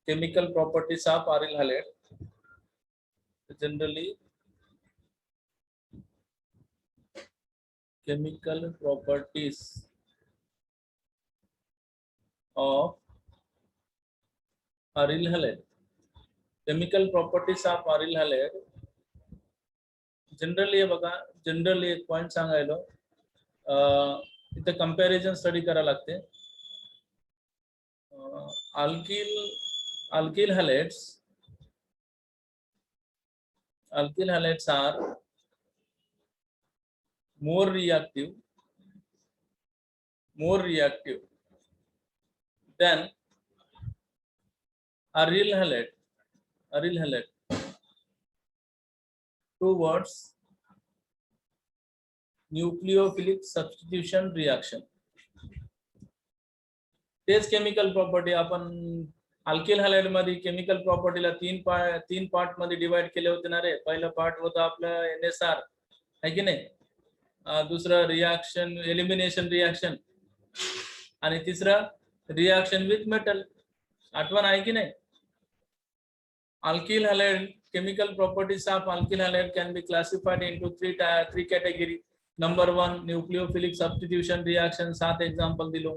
chemical properties of aryl halide. Generally, chemical properties of aryl halide. Chemical properties of aryl halide. Generally बघा, generally एक point सांगायलो, इथे comparison study करायला लागते. alkyl halides are more reactive than aryl halide towards nucleophilic substitution reaction. तेच chemical property आपण alkyl halide मध्ये chemical प्रॉपर्टीला तीन part मध्ये डिवाइड केले होते ना रे. पहिलं पार्ट होतं आपलं NSR आहे की नाही, दुसरं रिएक्शन एलिमिनेशन रिएक्शन, आणि तिसरं रिएक्शन विथ मेटल. आठवण आहे की नाही. Alkyl halide, chemical properties of alkyl halide can be classified into three category. Number 1, nucleophilic substitution reaction, 7 example दिलो.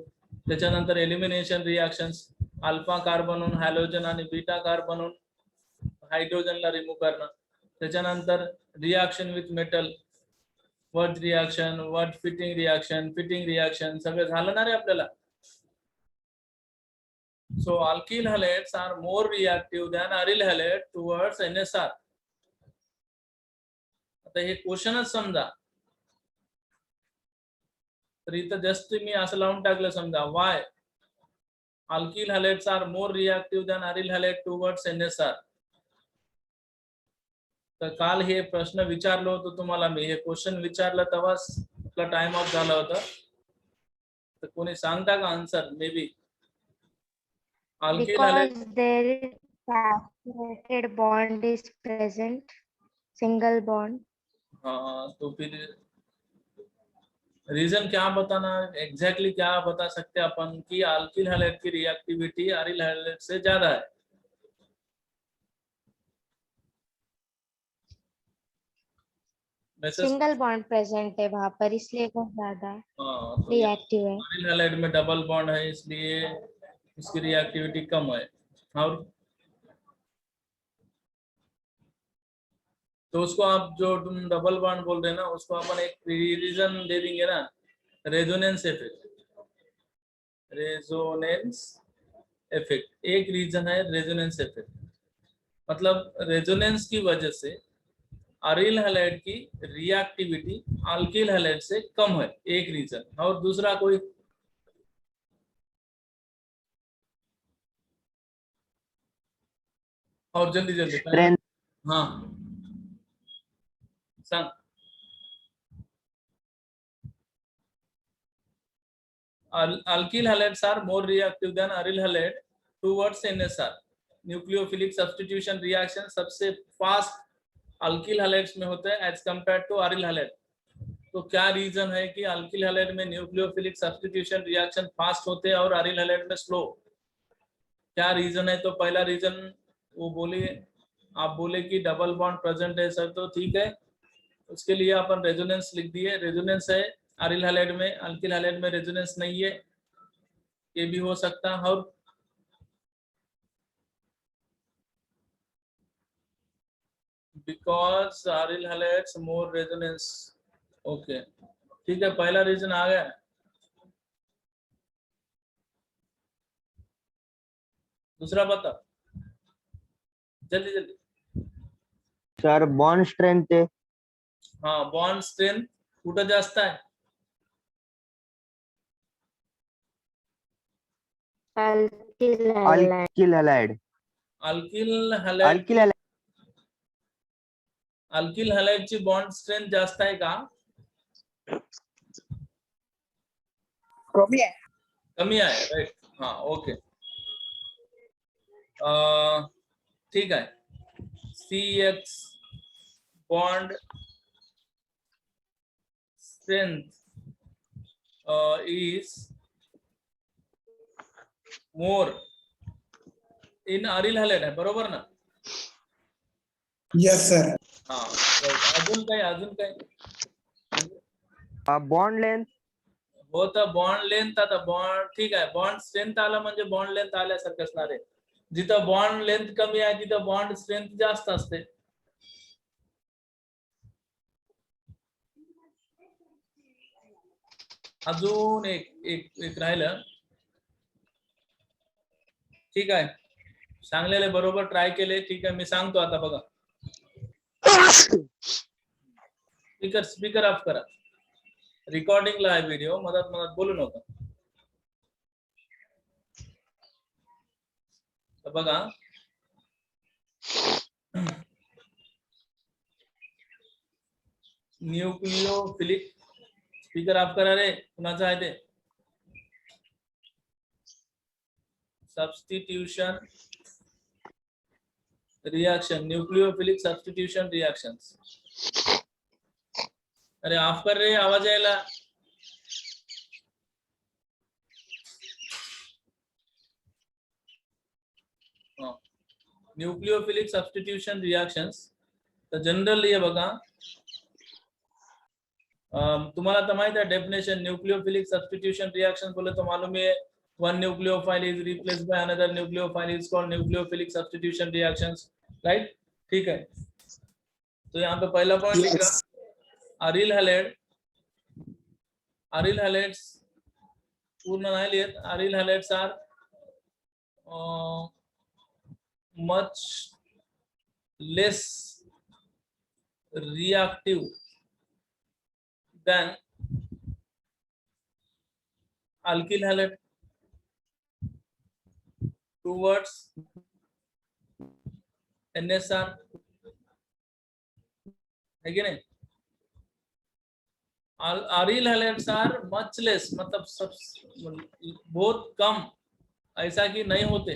त्याच्यानंतर एलिमिनेशन रिएक्शन्स, अल्फा कार्बनहून हॅलोजन आणि बीटा कार्बनहून हायड्रोजनला रिमूव्ह करणं. त्याच्यानंतर रिएक्शन विथ मेटल, वर्ज रिएक्शन, वर्ज फिटिंग रिएक्शन सगळं झालं ना रे आपल्याला. So alkyl halides are more reactive than aryl halide towards NSR. आता हे क्वेश्चनच समजा, तर इथं जस्ट मी असं लावून टाकलं समजा, why alkyl halides are more reactive than aryl halide towards NSR. तर काल हे प्रश्न विचारलं होतं तुम्हाला मी, हे क्वेश्चन विचारलं तेव्हाच आपला टाइम ऑफ झाला होता. तर कोणी सांगता का answer? May be because there is saturated bond is present, single bond. हाँ, तो फिर रीजन क्या बताना, एग्जैक्टली क्या बता सकते हैं अपन कि अल्किल हैलाइड की रिएक्टिविटी अरिल हैलाइड से ज्यादा है. सिंगल बॉन्ड प्रेजेंट है वहां पर, इसलिए वो ज्यादा रिएक्टिव है. अरिल हैलाइड में डबल बॉन्ड है, इसलिए इसकी रिएक्टिविटी कम है. और तो उसको आप जो तुम डबल बॉन्ड बोल रहे हैं ना, उसको अपन एक रीजन दे देंगे ना, रेजोनेंस इफेक्ट. एक रीजन है रेजोनेंस इफेक्ट, मतलब रेजोनेंस की वजह से अरिल हैलाइड की रिएक्टिविटी अल्किल हैलाइड से कम है, एक रीजन. और दूसरा कोई? और जल्दी हाँ सांग. Alkyl halides are more reactive than aryl halide towards NSR. Nucleophilic substitution reaction सबसे फास्ट अल्किल हैलाइड्स में होता है as compared to aryl halide. तो क्या रीजन है कि अल्किल हैलाइड में न्यूक्लियोफिलिक सब्स्टिट्यूशन रिएक्शन फास्ट होते हैं और अरिल हैलाइड में स्लो? क्या रीजन है? तो पहला रीजन वो बोले, आप बोले कि डबल बॉन्ड प्रेजेंट है सर, तो ठीक है, उसके लिए अपन रेजोनेंस लिख दिए. रेजोनेंस है अरिल हैलाइड में, अल्किल हैलाइड में रेजोनेंस नहीं है, ये भी हो सकता है. और because aryl halides more resonance. Okay ठीक है, पहला रीजन आ गया. दूसरा बता जल्दी. सर बॉन्ड स्ट्रेंथ है. हाँ, बॉन्ड स्ट्रेंथ कुठं जास्त आहे? Alkyl halide. अल्किल हैलाइडची बॉन्ड स्ट्रेंथ जास्त आहे का? कमी आहे. राइट. हाँ ओके, ठीक है. CX bond strength is more in aryl halide आहे, बरोबर ना? Yes, sir. हा, अजून काय बॉन्ड लेंथ हो, तर बॉन्ड लेंथ, आता बॉन्ड ठीक आहे, बॉन्ड स्ट्रेंथ आला म्हणजे बॉन्ड लेंथ आल्यासारखं असणार आहे. जिथं बॉन्ड लेंथ कमी आहे तिथं बॉन्ड स्ट्रेंथ जास्त असते. अजून एक राहिलं. ठीक आहे, सांगलेले बरोबर ट्राय केले. ठीक आहे, मी सांगतो आता बघा. स्पीकर ऑफ करा. रिकॉर्डिंगला आहे व्हिडिओ, मधात बोलू नका. तर बघा, न्यूक्लियोफिलिक, स्पीकर ऑफ करा रे, कुणाचा आहे ते? Substitution reaction, nucleophilic substitution reactions. अरे ऑफ कर रे, आवाज यायला. Nucleophilic substitution reactions. तर जनरली बघा, तुम्हाला तर माहित आहे डेफिनेशन. न्यूक्लियोफिलिक सबस्टिट्यूशन रिएक्शन बोले तो मालूम है, one nucleophile is replaced by another nucleophile is called nucleophilic substitution reactions, right? ठीक है, तो यहाँ पे पहला पॉइंट लिखा, अरिल हॅलाइड्स पूर्ण नाही लिहित. Aryl halides are much less reactive than alkyl halide towards NSR, है कि नहीं? अरिल हॅलाइड्स आर मच लेस, मतलब बहुत कम, ऐसा कि नहीं होते,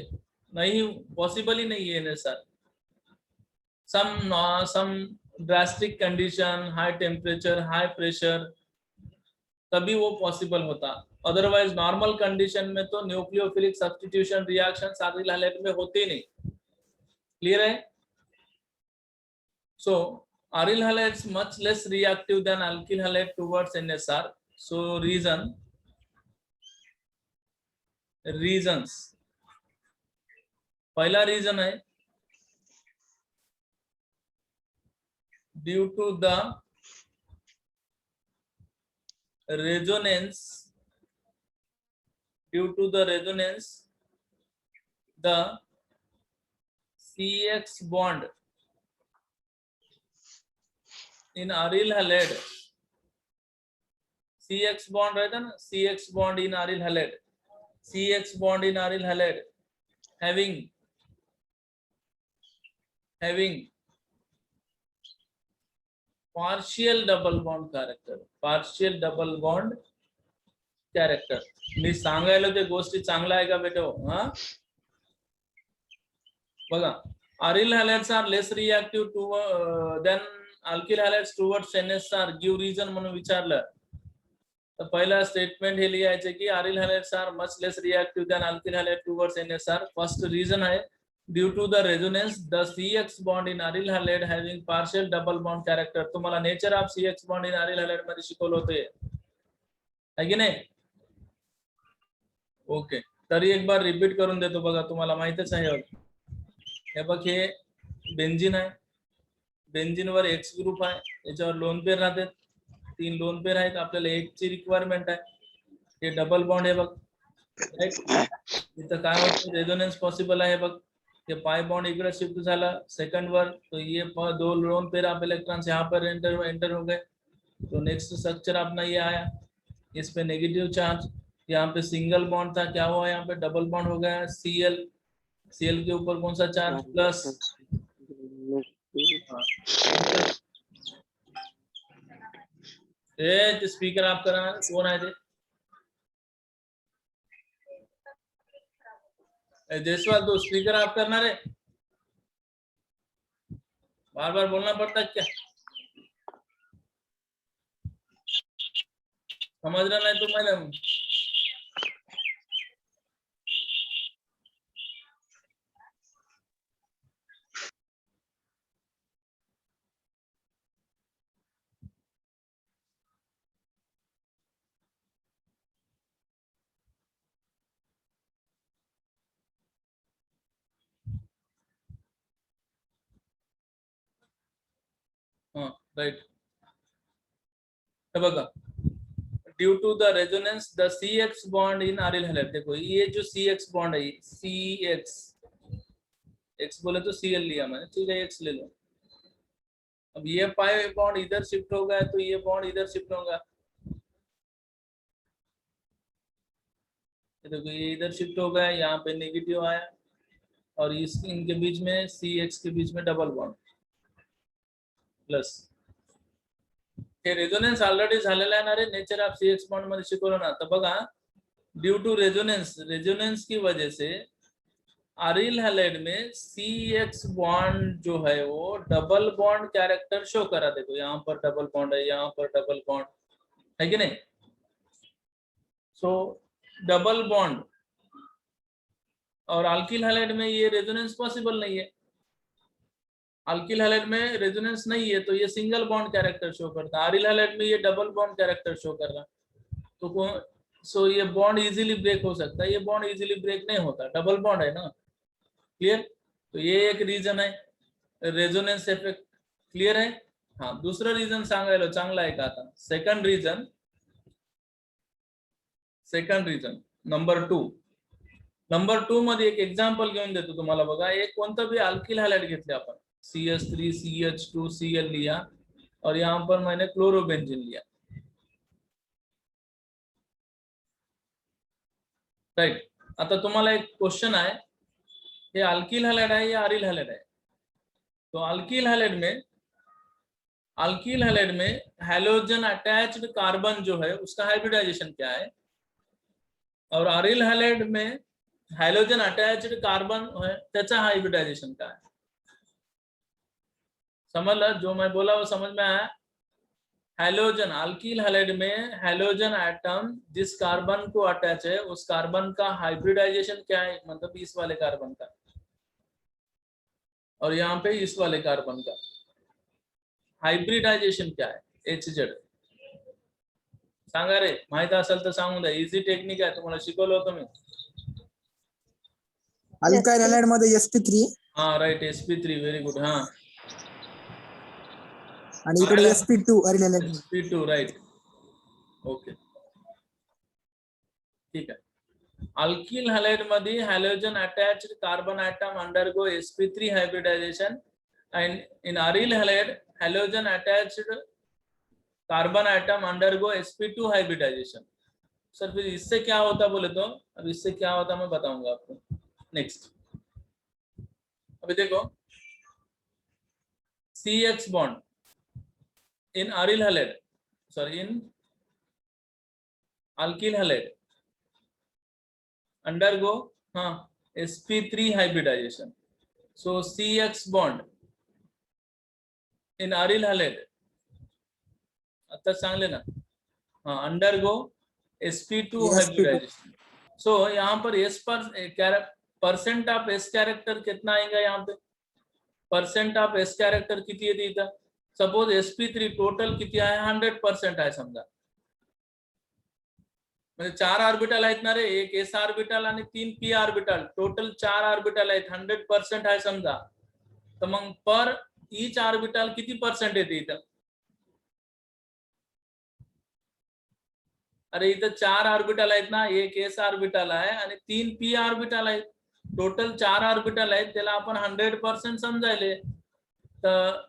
नहीं, पॉसिबल ही नहीं है NSR. some drastic condition, high temperature, high pressure, तभी वो पॉसिबल होता. अदरवाइज नॉर्मल कंडीशन में तो nucleophilic substitution reactions aryl halide में होते नहीं. क्लियर है? So aryl halides much less reactive than alkyl halide towards NSR. So reasons, पहला रीजन है due to the resonance, the CX bond in aryl halide, CX bond रहता ना, CX bond in aryl halide, CX bond in aryl halide having partial double bond character. मी सांगायला ते गोष्टी चांगल्या आहे का बेटो? हा, बघा, aryl halides are less reactive to than alkyl halides towards NSR. Give reason म्हणून विचारलं तर पहिला स्टेटमेंट हे लिहायचे की aryl halides are much less reactive than alkyl halide towards NSR. First reason आहे due to the resonance the CX bond in aryl halide having partial double bond character. तुम्हाला nature of CX bond in aryl halide मध्ये शिकवलं होते, है की नाही? Okay, तरी एक बार रिपीट करून देतो बघा, तुम्हाला माहितच आहे. हे बघ, हे बेंझिन आहे, बेंझिन वर X ग्रुप आहे, याच्यावर लोन पेर राहतात, 3 लोन पेर आहेत, आपल्याला एक ची रिक्वायरमेंट आहे. हे डबल बॉन्ड आहे बघ, इथं काय होतं, रेझोनन्स पॉसिबल आहे बघ. ये पाई बॉन्ड इकडे शिफ्ट झाला सेकंड वर, तो ये 2 लोन पेर ऑफ इलेक्ट्रॉन्स यहाँ पर एंटर हो गए. तो नेक्स्ट स्ट्रक्चर अपना ये आया, इस पे नेगेटिव चार्ज, यहाँ पे सिंगल बॉन्ड था, क्या हुआ यहाँ पे डबल बॉन्ड हो गया. Cl के ऊपर कौन सा चार्ज? प्लस. ते स्पीकर ऑफ करा, कोण आहे ते? जयसवाल, तो स्पीकर ऑफ करना रे, बार बार बोलना पड़ता है क्या? समझ रहा नहीं तो मैडम? राइट, बघा due to the resonance the CX bond in aryl halide, देखो ये जो CX बॉन्ड है, CX, X बोले तो Cl लिया मैंने, ठीक है X ले लो। अब ये पाई बॉन्ड इधर शिफ्ट होगा तो ये बॉन्ड इधर शिफ्ट होगा, देखो ये इधर शिफ्ट हो गया, यहाँ पे नेगेटिव आया और इस इनके बीच में CX के बीच में डबल बॉन्ड प्लस। हे रेझोनन्स ऑलरेडी झालेला आहे ना रे, नेचर ऑफ CX बॉन्ड मध्ये शिकवलं ना। तर बघा ड्यू टू रेजोनेंस की वजह से आरिल हैलाइड में CX बॉन्ड जो है वो डबल बॉन्ड कैरेक्टर शो करा, देखो यहाँ पर डबल बॉन्ड है, यहाँ पर डबल बॉन्ड है कि नहीं। सो डबल बॉन्ड और अल्किल हैलाइड में ये रेजोनेंस पॉसिबल नहीं है, अल्किल हैलाइड में रेजोनेंस नहीं है तो ये सिंगल बॉन्ड कैरेक्टर शो करता है, आरिल हैलाइड में ये डबल बॉन्ड कैरेक्टर शो कर रहा है। तो सो ये बॉन्ड इजीली ब्रेक हो सकता है, ये बॉन्ड इजीली ब्रेक नहीं होता, डबल बॉन्ड है ना, क्लियर। तो ये एक रीजन है, रेजोनेंस इफेक्ट, क्लियर है। हाँ, दूसरा रीजन सांगायला चांगला आहे का आता, सेकंड रीजन नंबर 2 मध्ये एक एग्जांपल घेऊन देतो तुम्हाला, बघा एक कोणतं भी अल्किल हैलाइड घेतले आपण, CH3 CH2 Cl लिया और यहाँ पर मैंने क्लोरोबेंजीन लिया, राइट। आता तुम्हाला एक क्वेश्चन आहे, ये अल्किल हैलाइड है या आरिल हैलाइड है। तो अल्किल हैलाइड में हैलोजन अटैच्ड कार्बन जो है उसका हाइब्रिडाइजेशन क्या है, और आरिल हैलाइड में हैलोजन अटैच्ड कार्बन है त्याचा हाइब्रिडाइजेशन क्या है। समझ जो मैं बोला वो समझ में आया। हैलोजन अल्किल हैलाइड में हैलोजन एटम जिस कार्बन को अटैच है उस कार्बन का हाइब्रिडाइजेशन क्या है, मतलब इस वाले कार्बन का, और यहाँ पे इस वाले कार्बन का हाइब्रिडाइजेशन क्या है, HZ। सांगा रे, माहित असेल तर सांगून द्या, इझी टेक्निक आहे, तुम्हाला शिकवलं होतं मी। अल्काइल हैलाइड मध्ये sp3 हाँ राइट, sp3, वेरी गुड। हाँ आणि इकडे sp2 aril halide. sp2 right, okay ठीक है। अल्किल हैलाइड मध्ये halogen attached carbon atom undergo sp3 hybridization and in aryl halide halogen attached carbon atom undergo sp2 hybridization. Sir फिर इससे क्या होता बोले तो, अब इससे क्या होता मैं बताऊंगा आपको नेक्स्ट। अभी देखो CX bond in aryl halide, sorry in alkyl halide undergo sp3 hybridization. So CX bond in aryl halide आता सांगले ना, undergo sp2 hybridization. So यहाँ पर S per percent of S character कितना आएगा, यहाँ पे परसेंट ऑफ S कैरेक्टर किती येते इथं, सपोज sp3 टोटल किती आहे, 100% आहे समजा, म्हणजे 4 ऑर्बिटल आहेत ना रे, एक S ऑर्बिटल आणि 3 P ऑर्बिटल, टोटल 4 ऑर्बिटल आहेत, 100% आहे समजा, तर मग पर ईच ऑर्बिटल किती परसेंट येते इथं, अरे इथं 4 ऑर्बिटल आहेत ना, एक S ऑर्बिटल आहे आणि 3 P ऑर्बिटल आहेत, टोटल 4 ऑर्बिटल आहेत, त्याला आपण 100% समजायले, तर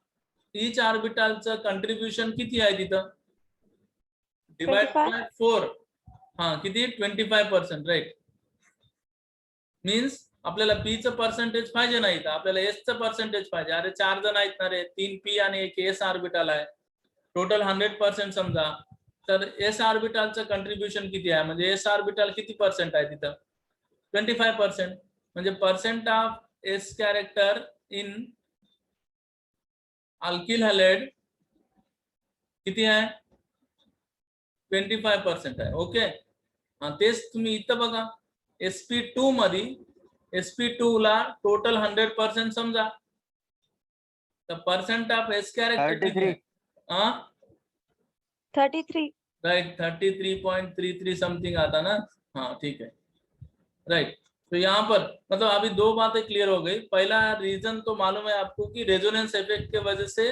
ईच ऑर्बिटलचं कंट्रीब्युशन किती आहे तिथं, डिवाइड बाय 4, हाँ किती 25%, राइट। मीन्स आपल्याला P चं पर्सेंटेज पाहिजे नाही तर आपल्याला S चं पर्सेंटेज पाहिजे, अरे 4 जण आहेत ना रे, 3 P आणि एक S ऑर्बिटल आहे, टोटल 100% समजा, तर S ऑर्बिटलचं कंट्रीब्युशन किती आहे, म्हणजे S ऑर्बिटल किती पर्सेंट आहे तिथं, 25%, म्हणजे percent of S character in alkyl halide किती आहे, 25% आहे, ओके। हाँ तेच तुम्ही इथं बघा sp2 मध्ये sp2 ला टोटल 100% समजा, तर पर्सेंट ऑफ S कॅरेक्टर किती आहे, 33 राइट 33.33 समथिंग आता ना, हाँ ठीक है राइट। तो यहाँ पर मतलब अभी 2 बातें क्लियर हो गई। पहला रीजन तो मालूम है आपको कि रेजोनेंस इफेक्ट के वजह से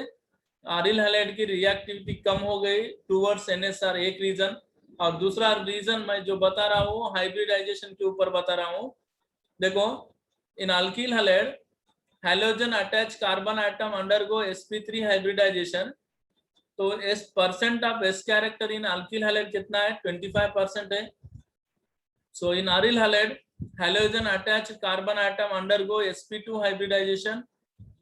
आरिल हैलाइड की रिएक्टिविटी कम हो गई टूवर्ड्स NSR, एक रीजन। और दूसरा रीजन मैं जो बता रहा हूँ हाइब्रिडाइजेशन के ऊपर बता रहा हूँ। देखो, in alkyl halide halogen attach carbon atom undergo sp3 hybridization. तो percent of s character in alkyl halide कितना है? 25% है। So in aryl halide halogen attach carbon atom undergo sp2 hybridization,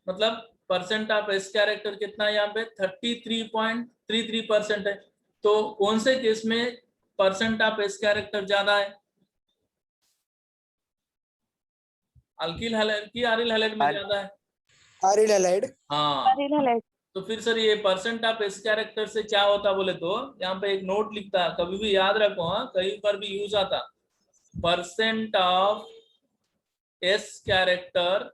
मतलब परसेंट ऑफ s कैरेक्टर कितना है यहाँ पे? 33.33% है। तो कौन से केस में परसेंट ऑफ s कैरेक्टर ज्यादा है? अल्किल हैलाइड की अरिल हैलाइड में ज्यादा है? आरिल हैलाइड। हाँ, तो फिर सर ये परसेंट ऑफ s कैरेक्टर से क्या होता बोले तो यहाँ पे एक नोट लिखता, कभी भी याद रखो, हाँ कहीं पर भी यूज आता, percent of s character,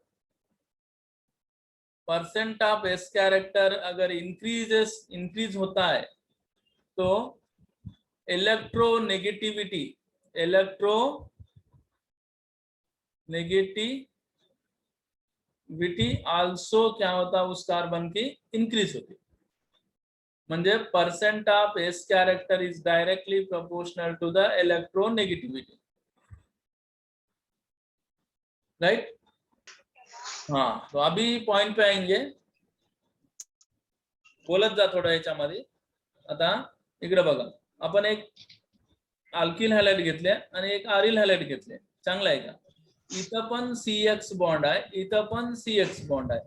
percent of s character अगर इंक्रीज होता है तो इलेक्ट्रोनेगेटिविटी आल्सो क्या होता, उस कार्बन की इंक्रीज होती। म्हणजे percent of s character is directly proportional to the electronegativity, right? हाँ, तो अभी पॉइंट पे आएंगे, बोलत जा थोडं याच्यामध्ये। आता इकडे बघा, आपण एक अल्किल हॅलाइड घेतले आणि एक अरिल हॅलाइड घेतले, चांगला आहे का? इथं पण CX बॉन्ड आहे, इथं पण CX बॉन्ड आहे।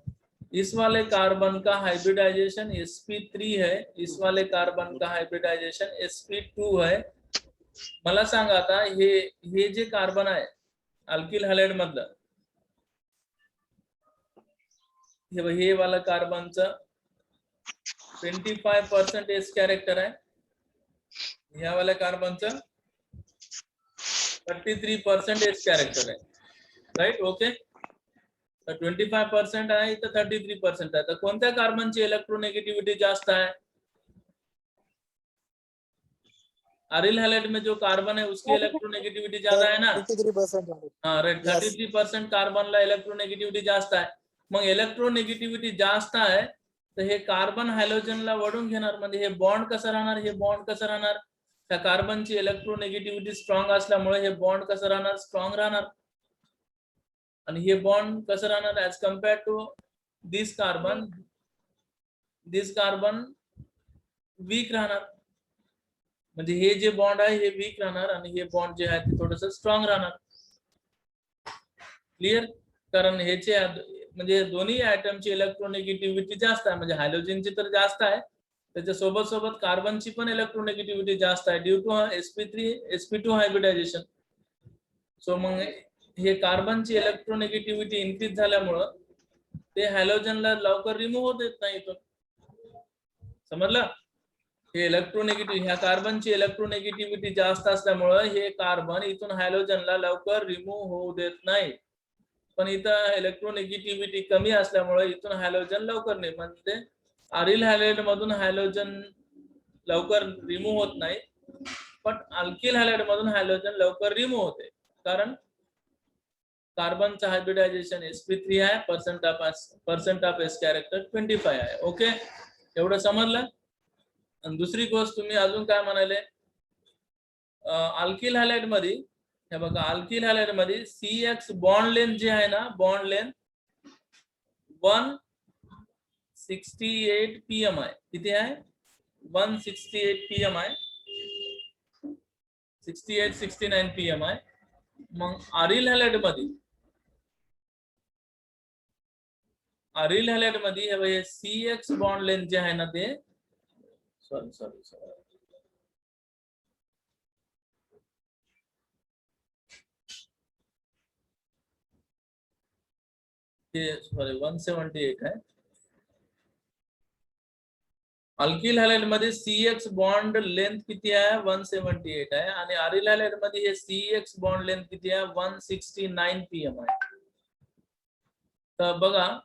इस वाले कार्बन का हाइब्रिडाइजेशन sp3 है, इस वाले कार्बन का हाइब्रिडाइजेशन sp2 है। मला सांगा आता हे जे कार्बन आहे अल्किल हॅलाइड मधलं, हे वाला कार्बनचं 25% s कैरेक्टर आहे, ह्या वाला कार्बनचं 33% s कैरेक्टर आहे, राइट? ओके, तर 25% आहे, इथं 33% आहे। तर कोणत्या कार्बनची इलेक्ट्रोनेगेटिविटी जास्त आहे? अरिल हैलाइड में जो कार्बन है उसकी इलेक्ट्रोनेगेटिविटी ज्यादा है ना? 33%। हाँ राइट, 33% कार्बनला इलेक्ट्रोनेगेटिविटी जास्त आहे। मग इलेक्ट्रोनेगेटिविटी जास्त आहे तर हे कार्बन हायड्रोजनला वळून घेणार, म्हणजे हे बॉन्ड कसं राहणार, हे बॉन्ड कसं राहणार? त्या कार्बनची इलेक्ट्रोनेगेटिविटी स्ट्रॉंग असल्यामुळे हे बॉन्ड कसं राहणार? स्ट्रॉंग राहणार। आणि हे बॉन्ड कसं राहणार as compare to this carbon weak राहणार। म्हणजे हे जे बॉन्ड आहे हे वीक राहणार आणि हे बॉन्ड जे आहे ते थोडंसं स्ट्रॉंग राहणार। क्लिअर? कारण ह्याचे म्हणजे दोन्ही ऍटमची इलेक्ट्रोनेगेटिविटी जास्त आहे, म्हणजे हायड्रोजनची तर जास्त आहे, त्याच्या सोबत सोबत कार्बनची पण इलेक्ट्रोनेगेटिविटी जास्त आहे due to sp2 hybridisation. So मग हे कार्बनची इलेक्ट्रोनेगेटिविटी इन्क्रीज झाल्यामुळं ते हायड्रोजनला लवकर रिमूव्ह होत नाही इथून, समजलं? हे इलेक्ट्रोनेगेटिव्ह, ह्या कार्बनची इलेक्ट्रोनेगेटिविटी जास्त असल्यामुळे हे कार्बन इथून हायड्रोजनला लवकर रिमूव्ह होऊ देत नाही, पण इथं इलेक्ट्रोनेगेटिविटी कमी असल्यामुळे इथून हायड्रोजन लवकर नाही, म्हणजे अरिल हॅलाइड मधून हायड्रोजन लवकर रिमूव्ह होत नाही, पण अल्किल हॅलाइड मधून हायड्रोजन लवकर रिमूव्ह होते, कारण कार्बनचं हायब्रिडायझेशन sp3 आहे, परसेंट ऑफ s कॅरेक्टर 25 आहे। ओके, एवढं समजलं? आणि दुसरी गोष्ट तुम्ही अजून काय म्हणाले, अल्किल हॅलाइड मध्ये हे बघा, अल्किल हॅलाइड मध्ये CX बॉन्ड लेंथ जे आहे ना, बॉन्ड लेंथ 168 pm आहे। किती आहे? 168 pm आहे, 69 pm आहे। मग अरिल हॅलाइड मध्ये हे बघा, CX बॉन्ड लेंथ जे आहे ना ते सॉरी ते 178 आहे। अल्किल हॅलाइड मध्ये CX बॉन्ड लेंथ किती आहे? 178 आहे, आणि अरिल हॅलाइड मध्ये हे CX बॉन्ड लेंथ किती आहे? 169 pm आहे। तर बघा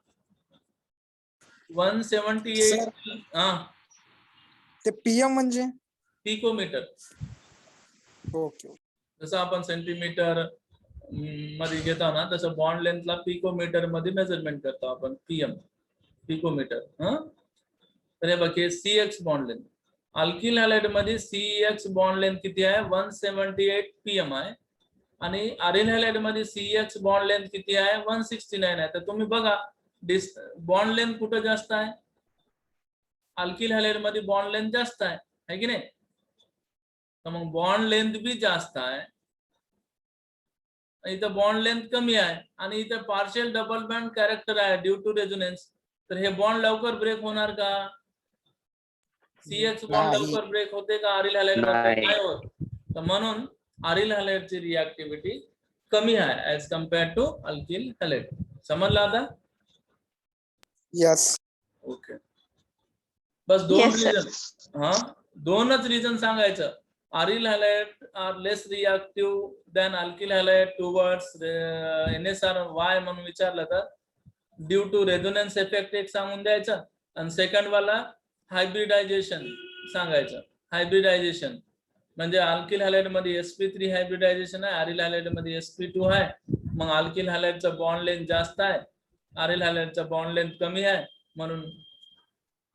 178 हा, ते पीएम म्हणजे पिकोमीटर। ओके। जसं आपण सेंटीमीटर मध्ये घेतो ना, तसं बॉन्ड लेंथला पिकोमीटर मध्ये मेजरमेंट करतो आपण, पीएम, पिकोमीटर। तर हे बघ हे CX bond length. Alkyl halide मध्ये CX बॉन्ड लेंथ किती आहे 178 pm आहे आणि अरिल हॅलाइड मध्ये CX बॉन्ड लेंथ किती आहे 169 आहे. तर तुम्ही बघा बॉन्ड लेंथ कुठे जास्त आहे, अल्किल हॅलाइड मध्ये बॉन्ड लेंथ जास्त आहे की नाही. तर मग बॉन्ड लेंथ भी जास्त आहे, इथं बॉन्ड लेंथ कमी आहे आणि इथं पार्शियल डबल बँड कॅरेक्टर आहे ड्यू टू रेझोनन्स. तर हे बॉन्ड लवकर ब्रेक होणार का, CX बॉन्ड नाही. लवकर ब्रेक होते का अरिल हॅलाइड मध्ये, नाही. नाही होत. तर म्हणून अरिल हॅलाइडची रिॲक्टिव्हिटी कमी आहे as compare to alkyl halide. समजलं आता? यस. ओके, बस दोन Yes, sir. रिझन. हा, दोनच रिझन सांगायचं. Aryl halide are less reactive than alkyl halide towards NSR. Why म्हणून विचारलं तर ड्यू टू रेझोनन्स इफेक्ट एक सांगून द्यायचं आणि सेकंड वाला हायब्रिडायझेशन सांगायचं. हायब्रिडायझेशन म्हणजे अल्किल हॅलाइड मध्ये sp3 हायब्रिडायझेशन आहे, अरिल हॅलाइड मध्ये sp2 आहे. मग अल्किल हॅलाइडचा बॉन्ड लेंथ जास्त आहे, अरिल हॅलाइडचा बॉन्ड लेंथ कमी आहे. म्हणून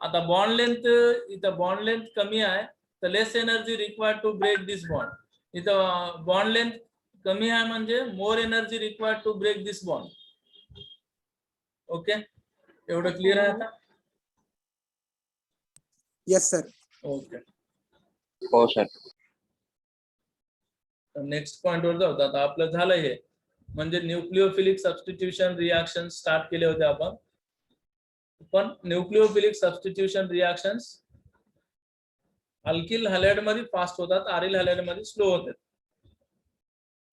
आता बॉन्ड लेंथ, इथं बॉन्ड लेंथ कमी आहे तर less energy required to break this bond. इथं बॉन्ड लेंथ कमी आहे म्हणजे more energy required to break this bond. Okay, एवढं क्लिअर आहे आता? Yes sir. ओके, हो सर. नेक्स्ट पॉइंट वर जाऊ. आता आपलं झालं हे, म्हणजे न्यूक्लिओफिलिक सबस्टिट्यूशन रिॲक्शन स्टार्ट केले होते आपण. पण nucleophilic substitution reactions alkyl halide मध्ये फास्ट होतात, अरिल हॅलाइड मध्ये स्लो होतात.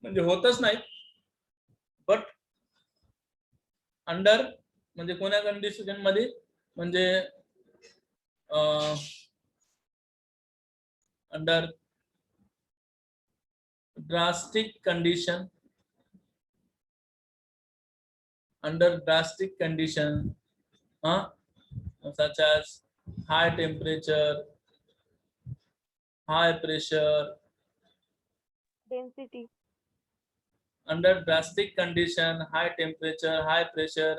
म्हणजे होतच नाही, बट अंडर म्हणजे कोण्या कंडिशन मध्ये, म्हणजे under drastic condition, under drastic condition, such as high temperature, high pressure, Density. under drastic condition, high temperature, high pressure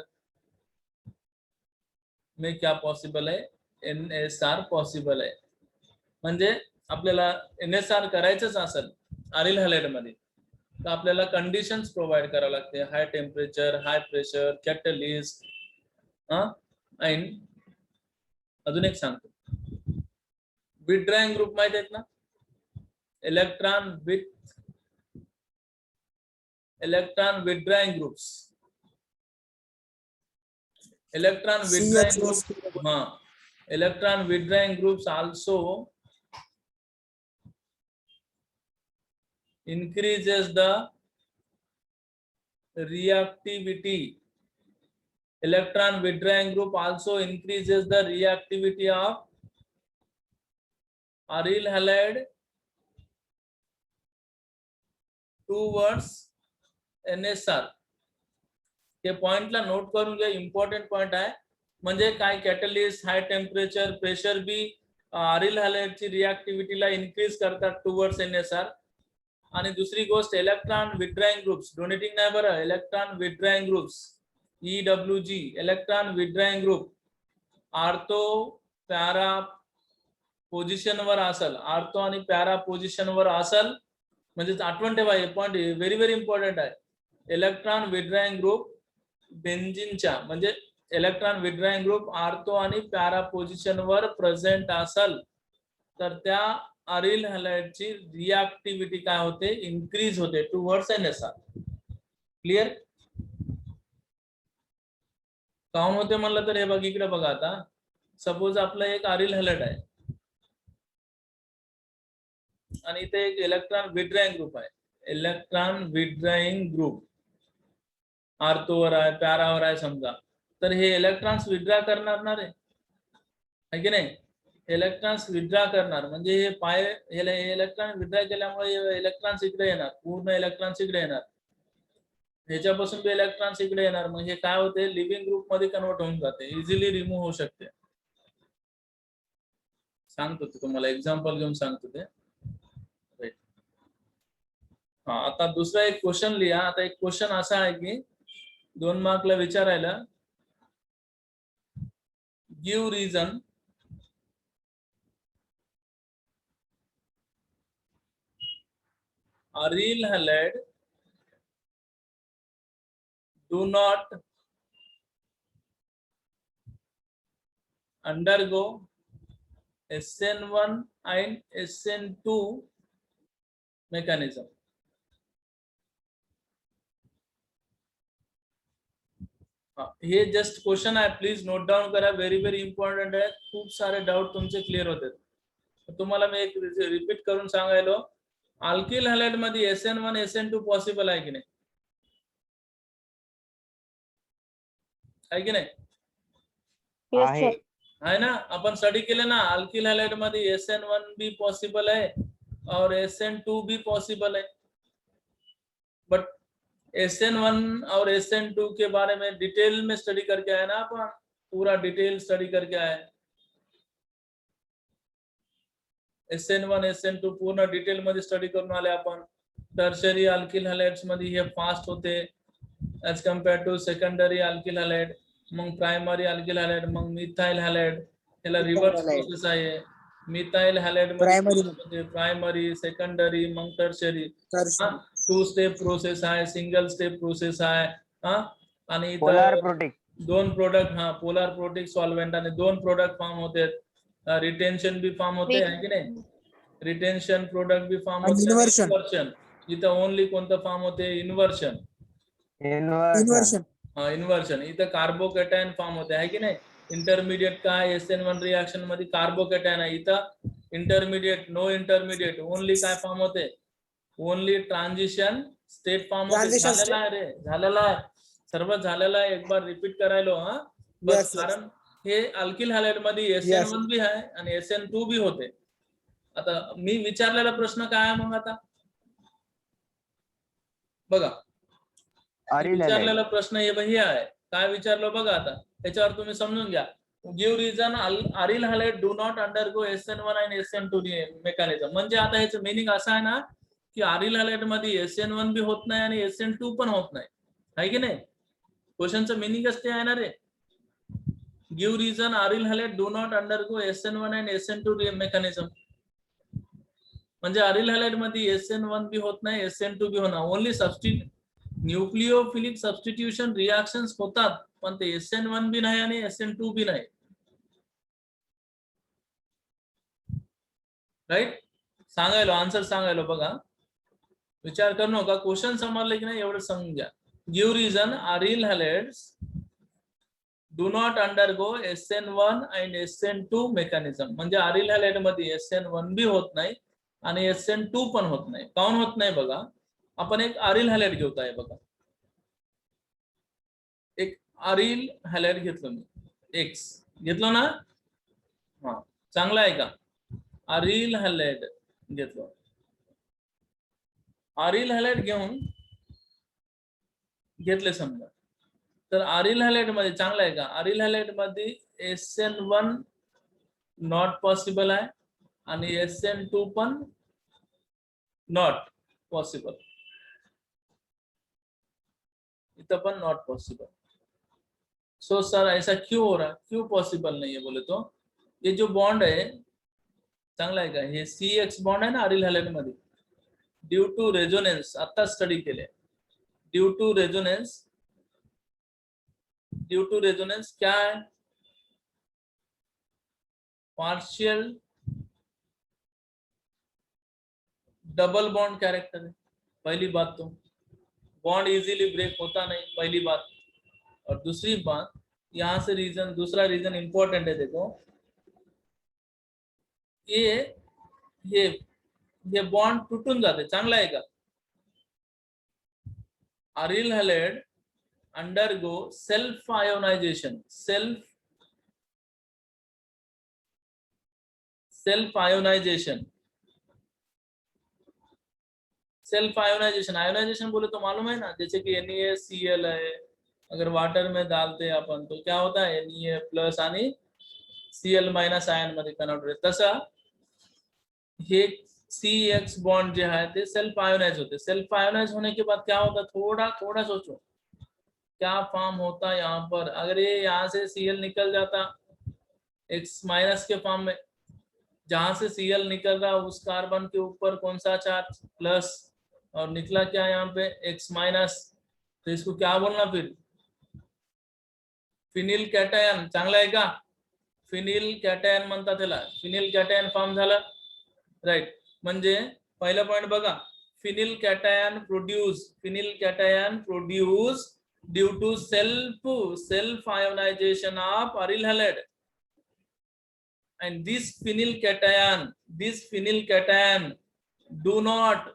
में क्या पॉसिबल है, NSR पॉसिबल आहे. म्हणजे आपल्याला NSR करायचंच असेल अरिल हॅलाइड मध्ये तर आपल्याला कंडिशन्स प्रोव्हाइड करावं लागते. High temperature, high pressure, catalyst. आणि अजून एक सांगतो, विथड्रॉइंग ग्रुप माहित आहेत ना, electron withdrawing groups. Electron withdrawing group, electron withdrawing groups also increases the reactivity. Electron withdrawing group also increases the reactivity of aryl halide towards NSR. हे पॉइंटला note करून घ्या, इम्पॉर्टंट पॉइंट आहे. म्हणजे काय, कॅटलिस्ट, हाय टेम्परेचर, प्रेशर बी aril हॅलाइडची रिॲक्टिव्हिटीला increase करतात towards NSR. आणि दुसरी गोष्ट, इलेक्ट्रॉन विथड्रॉइंग ग्रुप्स, डोनेटिंग नाही बरं, electron withdrawing groups EWG, electron withdrawing group ortho para position वर असेल, आर्थो आणि पॅरा पोझिशन वर असेल. म्हणजे आठवण ठेवा, हे पॉइंट व्हेरी व्हेरी इम्पॉर्टंट आहे. इलेक्ट्रॉन विथड्रॉइंग ग्रुप बेन्झीनच्या, म्हणजे इलेक्ट्रॉन विथड्रॉइंग ग्रुप आर्थो आणि पॅरा पोझिशन वर प्रेझेंट असेल तर त्या अरिल हॅलाइडची रिॲक्टिव्हिटी काय होते, इन्क्रीज होते टुवर्ड्स NSR. क्लिअर? काऊन होते म्हणलं तर हे बघ, इकडे बघा. आता सपोज आपलं एक अरिल हॅलाइड आहे आणि इथे एक इलेक्ट्रॉन विथड्रॉइंग ग्रुप आहे. इलेक्ट्रॉन विथड्रॉइंग ग्रुप आर्थोवर आहे, पॅरावर आहे समजा. तर हे इलेक्ट्रॉन्स विथड्रॉ करणार ना रे, आहे की नाही? इलेक्ट्रॉन्स विथड्रॉ करणार म्हणजे हे इलेक्ट्रॉन विथड्रॉ केल्यामुळे इलेक्ट्रॉन्स इकडे येणार, पूर्ण इलेक्ट्रॉन्स इकडे येणार, ह्याच्यापासून बी इलेक्ट्रॉन्स इकडे येणार. मग हे काय होते, लिव्हिंग ग्रुप मध्ये कन्वर्ट होऊन जाते, इझिली रिमूव्ह होऊ शकते. सांगतो ते तुम्हाला, एक्झाम्पल घेऊन सांगतो ते. आता दुसरा एक क्वेश्चन लिहा. आता एक क्वेश्चन असा आहे की 2 मार्कला विचारायला, give reason aryl halide do not undergo SN1 and SN2 mechanism. हे जस्ट क्वेश्चन आहे, प्लीज नोट डाऊन करा, व्हेरी इम्पॉर्टंट आहे. खूप सारे डाऊट तुमचे क्लिअर होते. तुम्हाला मी एक रिपीट करून सांगायलो, अल्किल हॅलाइड मध्ये SN1 SN2 पॉसिबल आहे की नाही, आहे की नाही? Yes, sir. आहे ना, आपण स्टडी केले ना, अल्किल हॅलाइड मध्ये SN1 भी पॉसिबल है और SN2 भी पॉसिबल है. बट SN1 और SN2 के बारे में डिटेल में स्टडी करके आए ना अपन, पूरा डिटेल स्टडी करके आए. SN1 SN2 पूर्ण डिटेल मध्ये स्टडी करून आले आपण. टर्शरी अल्किल हॅलाइड्स मध्ये हे फास्ट होते as compare to secondary alkyl halide, मग प्रायमरी अल्किल हॅलाइड, मग मिथाइल हॅलाइड. याला रिव्हर्स प्रोसेस आहे. मिथाइल हॅलाइड मध्ये प्रायमरी, सेकंडरी, मग टर्शरी. टू स्टेप प्रोसेस आहे, सिंगल स्टेप प्रोसेस आहे. आणि पोलार प्रोटेक्ट दोन प्रोडक्ट, पोलार प्रोटेक्ट सॉल्व्हेंट आणि दोन प्रोडक्ट फॉर्म होते. रिटेन्शन भी फॉर्म होते, आहे की नाही? रिटेन्शन प्रोडक्ट भी फॉर्म होते. इन्व्हर्शन इथं ओनली कोणतं फॉर्म होते? इन्व्हर्शन. इन्व्हर्शन इथं कार्बोकॅटायन फॉर्म होते, आहे की नाही? इंटरमिडिएट काय SN1 रिएक्शन मध्ये कार्बोकॅटायन आहे. इथं इंटरमिडिएट, नो इंटरमिडिएट, ओनली काय फॉर्म होते? ओनली ट्रान्झिशन स्टेट फॉर्म होते. झालेला आहे रे, झालेला आहे, सर्व झालेला आहे. एक बार रिपीट करायलो. बस कारण हे अल्किल हॅलाइड मध्ये SN1 भी आहे आणि SN2 भी होते. आता मी विचारलेला प्रश्न काय आहे मग? आता बघा, विचारलेला प्रश्न हे आहे, काय विचारलं बघा. आता त्याच्यावर तुम्ही समजून घ्या. Give reason aryl halide do not undergo SN1 आणि SN2 मेकॅनिझम. म्हणजे आता ह्याचं मिनिंग असं आहे ना की अरिल हॅलाइड मध्ये SN1 भी होत नाही आणि SN2 पण होत नाही, आहे की नाही? क्वेश्चनचं मिनिंगच ते आहे ना रे. Give reason aryl halide do not undergo SN1 आणि SN2 मेकॅनिझम. म्हणजे अरिल हॅलाइड मध्ये SN1 भी होत नाही, SN2 भी होणार. ओनली न्यूक्लिओफिलिक सबस्टिट्यूशन रिएक्शन्स होतात, पण ते SN1 भी नाही आणि SN2 भी नाही. राईट? सांगायलो, आन्सर सांगायलो. बघा, विचार करू नका, क्वेश्चन समजले की नाही एवढं समजून घ्या. Give reason aryl halides do not undergo SN1 and SN2 mechanism. म्हणजे अरिल हॅलाइड मध्ये SN1 भी होत नाही आणि SN2 पण होत नाही. काऊन होत नाही बघा. आपण एक अरिल हॅलाइड घेत आहे बघा. एक अरिल हॅलाइड घेतलं मी, X घेतलं ना. चांगला आहे का? अरिल हॅलाइड घेतलं. अरिल हॅलाइड घेतले समजा, तर अरिल हॅलाइड मध्ये चांगला आहे का? अरिल हॅलाइड मध्ये SN1 नॉट पॉसिबल आहे आणि SN2 पण नॉट पॉसिबल. इतना पण नॉट पॉसिबल. सो सर ऐसा क्यों हो रहा है, क्यों पॉसिबल नहीं है? बोले तो ये जो बॉन्ड है चांगला आहे का? हे CX बॉन्ड आहे ना अरिल हॅलाइड मध्ये, ड्यू टू रेझोनन्स. आता स्टडी केले. ड्यू टू रेझोनन्स क्या है? पार्शियल डबल बॉन्ड कैरेक्टर है. पहली बात तो बॉन्ड इजीली ब्रेक होता नहीं, पहली बात. और दूसरी बात, यहां से रीजन, दूसरा रीजन इंपॉर्टेंट है. देखो ये बॉन्ड तुटून जाते. चांगला आहे का? Aryl halide undergo self ionisation. Ionisation बोले तो मालूम है ना, जैसे कि NaCl है, अगर वाटर में डालते हैं अपन तो क्या होता है? Na प्लस आणि Cl माइनस आयन मध्ये कन्वर्ट होते. तसा हे CX बॉन्ड जे है ते सेल्फ आयोनाइज होते. सेल्फ आयोनाइज होने के बाद क्या होता? थोड़ा सोचो क्या फॉर्म होता है यहाँ पर. अगर ये यहाँ से Cl निकल जाता X माइनस के फॉर्म में, जहां से Cl निकल रहा उस कार्बन के ऊपर कौन सा चार्ज? प्लस. और निकला क्या यहाँ पे X माइनस, तो इसको क्या बोलना फिर, फिनिल कॅटायन. चांगला आहे का, फिनिल कॅटायन म्हणतात त्याला, फिनिल कॅटायन फॉर्म झालं. राईट, म्हणजे पहिला पॉइंट बघा, phenyl cation produce due to self ionisation of aryl halide. And this phenyl cation do not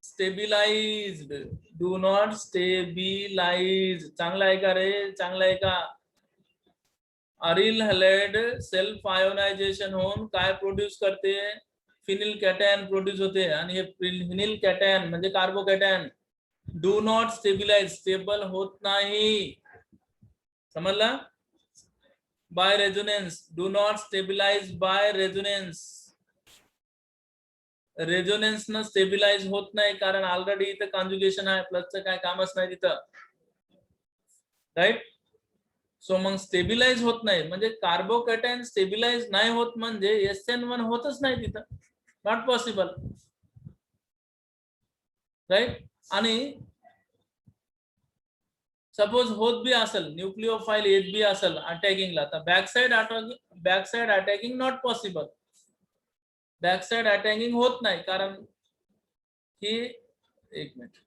stabilize. चांगला आहे का रे, चांगला आहे का. aryl halide सेल्फ आयोनायझेशन होऊन काय प्रोड्यूस करते, फिनिल कॅटायन प्रोड्यूस होते. आणि हे फिनिल कॅटायन म्हणजे carbocation do not stabilize, stable होत नाही. समजला, by resonance, do not stabilize by resonance. Resonance न स्टेबिलाइज होत नाही, कारण ऑलरेडी इथं कॉन्जुगेशन आहे, प्लसचं काय कामच नाही तिथं. राईट, सो मग स्टेबिलाइज होत नाही म्हणजे कार्बोकॅटायन स्टेबिलाइज नाही होत, म्हणजे SN1 होतच नाही तिथं, नॉट पॉसिबल. राईट, आणि सपोज होत बी असेल, न्यूक्लिओफाईल येत बी असेल अटॅकिंगला, तर backside attacking not possible. Backside attacking होत नाही, कारण ही, एक मिनिट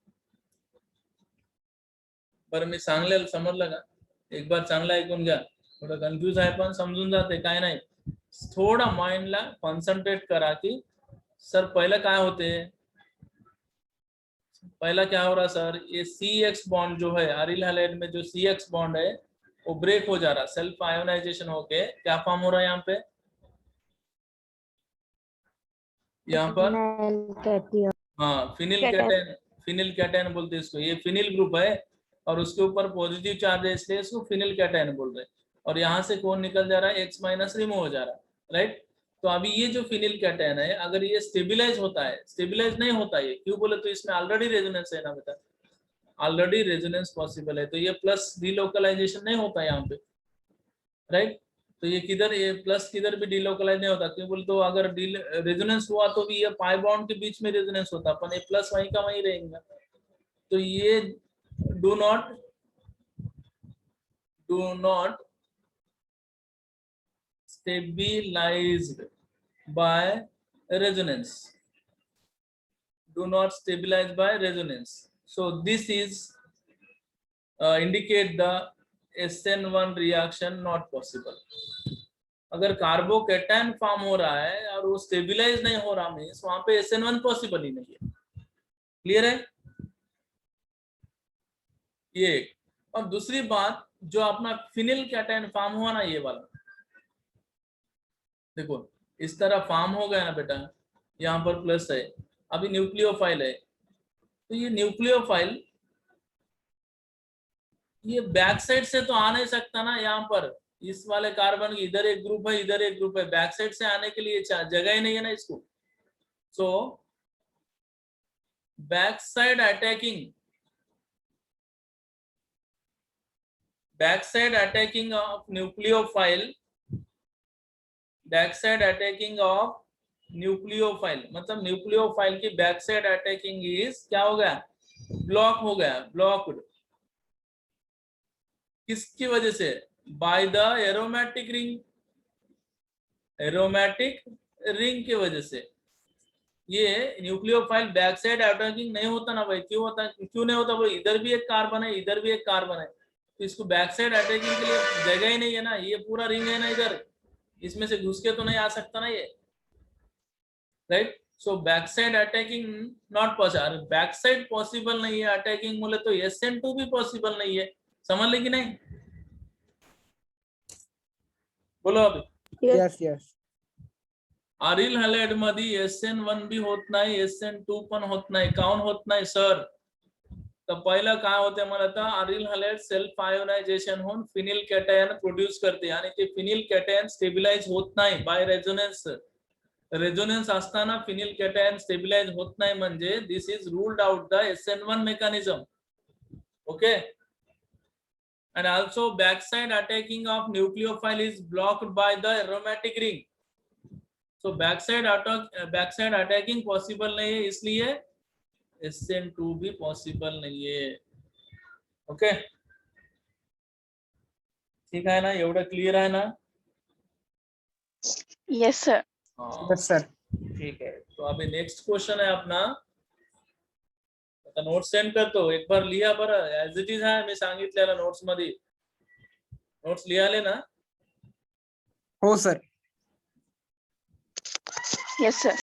बरं मी सांगलेलं समजलं का, एक बार चांगला ऐकून घ्या, थोडं कन्फ्यूज आहे पण समजून जाते, काय नाही. थोडा माइंडला कॉन्सन्ट्रेट करा की सर पहिलं काय होते, पहला क्या हो रहा सर, ये CX बॉन्ड जो है aryl halide में जो CX बॉन्ड है वो ब्रेक हो जा रहा, सेल्फ आयोनाइजेशन होके क्या फॉर्म हो रहा है यहाँ पे, यहाँ पर हाँ फिनिल कैटायन बोलते हैं इसको. ये फिनिल ग्रुप है और उसके ऊपर पॉजिटिव चार्ज है, इसलिए इसको फिनिल कैटायन बोल रहे हैं. और यहाँ से कौन निकल जा रहा है, X माइनस रिमूव हो जा रहा है. राइट, तो अभी ये जो फिनिल कैटायन है, अगर ये स्टेबिलाइज होता है, स्टेबिलाइज नहीं होता है, क्यों बोले तो इसमें ऑलरेडी रेजोनेंस है ना बेटा, ऑलरेडी रेजोनेंस पॉसिबल है, तो ये प्लस डिलोकलाइजेशन नहीं होता यहाँ पे. राइट, तो ये किधर, ये प्लस किधर भी डिलोकलाइज नहीं होता, क्यों बोले तो अगर रेजोनेंस हुआ तो भी ये पाई बॉन्ड के बीच में रेजोनेंस होता, अपन ये प्लस वहीं का वहीं रहेगा. तो ये do not stabilized by resonance, do not stabilize by resonance. So this is indicate the SN1 reaction not possible. अगर कार्बोकैटायन फॉर्म हो रहा है और वो स्टेबिलाइज नहीं हो रहा, मीन्स वहां पे SN1 पॉसिबल ही नहीं है. क्लियर है ये. और दूसरी बात, जो अपना फिनिल कैटायन फॉर्म हुआ ना, ये वाला देखो इस तरह फॉर्म हो गया ना बेटा, यहाँ पर प्लस है, अभी न्यूक्लियोफाइल है, तो ये न्यूक्लियोफाइल ये बैक साइड से तो आ नहीं सकता ना, यहाँ पर इस वाले कार्बन की इधर एक ग्रुप है, इधर एक ग्रुप है, बैक साइड से आने के लिए जगह ही नहीं है ना इसको. So back side attacking of nucleophile, back side attacking of nucleophile, मतलब न्यूक्लियोफाइल की बैक साइड अटैकिंग इज क्या हो गया, ब्लॉक हो गया, ब्लॉक्ड. किसकी वजह से, बाय द एरोमेटिक रिंग की वजह से. ये न्यूक्लियोफाइल बैक साइड अटैकिंग नहीं होता ना भाई, क्यों होता, क्यों नहीं होता भाई, इधर भी एक कार्बन है, इधर भी एक कार्बन है, तो इसको बैक साइड अटैकिंग के लिए जगह ही नहीं है ना, ये पूरा रिंग है ना, इधर इसमें से घुस के तो नहीं आ सकता ना ये. Right, so back side attacking not possible. Back side possible नहीं है अटैकिंग बोले तो SN2 भी पॉसिबल नहीं है. समझ ले कि नहीं, बोलो अभी. यस aryl halide मध्ये SN1 बी होत नाही, SN2 पण होत नाही. काऊन होत नाही सर, तर पहिलं काय होते मला तर aryl halide सेल्फ आयोनायझेशन होऊन फिनिल कॅटायन प्रोड्यूस करते, आणि ते फिनिल कॅटायन स्टेबिलाइज होत नाही बाय रेझोनेन्स. रेझोनेन्स असताना फिनिल कॅटायन स्टेबिलाइज होत नाही, म्हणजे this is ruled out the SN1 mechanism. Okay, and also backside attacking of nucleophile is blocked by the aromatic ring. So back side attacking possible नहीं है, इसलिए SN2 भी possible नहीं है. ओके, ठीक आहे ना, एवढं क्लिअर आहे ना? Yes, sir. हाँ, यस सर. ठीक है. तो अभी नेक्स्ट क्वेश्चन है अपना. आता नोट सेंड करतो, एक बार लिहा बरं, ऍज इट इज आहे मी सांगितलेलं नोट्स मध्ये. नोट्स लिहाले ना? हो सर. Yes, sir.